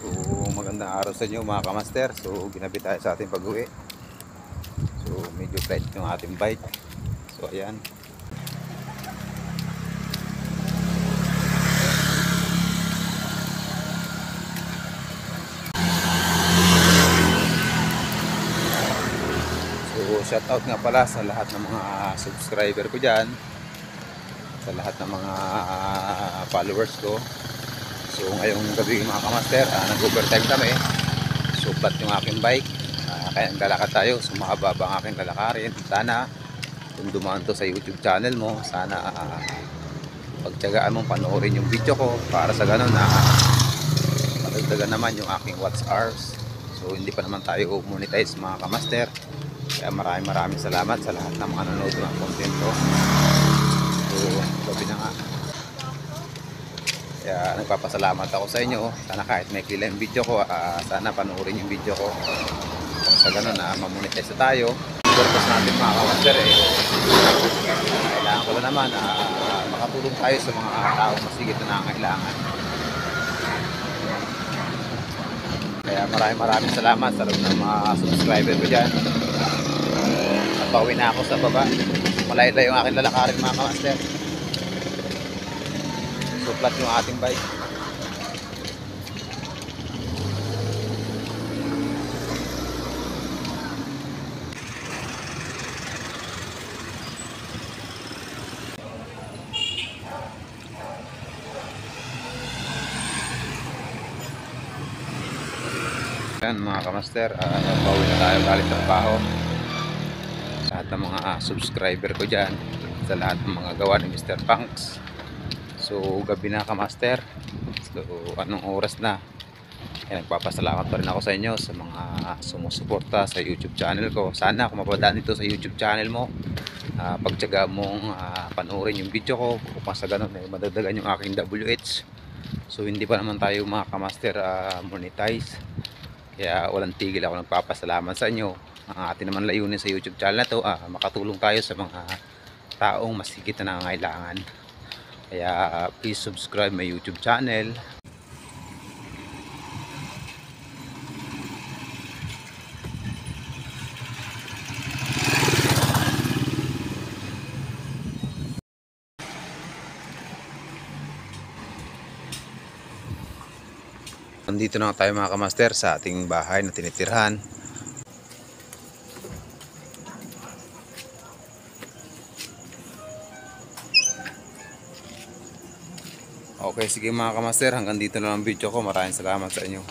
So magandang araw sa inyo mga kamaster. So ginabi tayo sa ating pag-uwi. So medyo flight yung ating bike. So ayan. So shout out nga pala sa lahat ng mga subscriber ko dyan, sa lahat ng mga followers ko. So ngayong gabi mga kamaster, nag-overtime kami. So flat yung aking bike, kaya naglalakad tayo. So mahaba ang aking lalakarin. Sana kung dumaan to sa YouTube channel mo, sana pagtyagaan mong panoorin yung video ko para sa ganun madagdagan naman yung aking watch hours. So hindi pa naman tayo monetize mga kamaster, kaya maraming salamat sa lahat ng mga nanonood ng content ko. So gabi na nga, kaya nagpapasalamat ako sa inyo. Sana kahit may klila yung video ko, sana panoorin yung video ko sa ganun na mamonetize tayo. Purpose natin mga kamaster kailangan ko na naman makatulong tayo sa mga tao masigit na nangangailangan. Kaya maraming salamat sa loob ng mga subscriber ko dyan. Napauwi na ako sa baba. Malayo-layo yung aking lalakarin mga kamaster. So flat yung ating bike. Yan mga kamaster, pauwi na tayo galing trabaho. Sa lahat ng mga subscriber ko dyan, sa lahat ng mga gawa ni Mr. Punks. So gabi na kamaster. So anong oras na? Kaya nagpapasalamat pa rin ako sa inyo sa mga sumusuporta sa YouTube channel ko. Sana kung mapadaan dito sa YouTube channel mo, pagtyaga mong panoorin yung video ko upang sa ganun madagdagan yung aking WH. So hindi pa naman tayo mga kamaster monetize. Kaya walang tigil ako nagpapasalamat sa inyo. Ang atin naman layunin sa YouTube channel na to, makatulong tayo sa mga taong mas higit na nangangailangan. Kaya please subscribe my YouTube channel. Nandito na tayo mga kamaster sa ating bahay na tinitirhan. Okay, sige mga kamaster, hanggang dito na lang video ko. Maraming salamat sa inyo.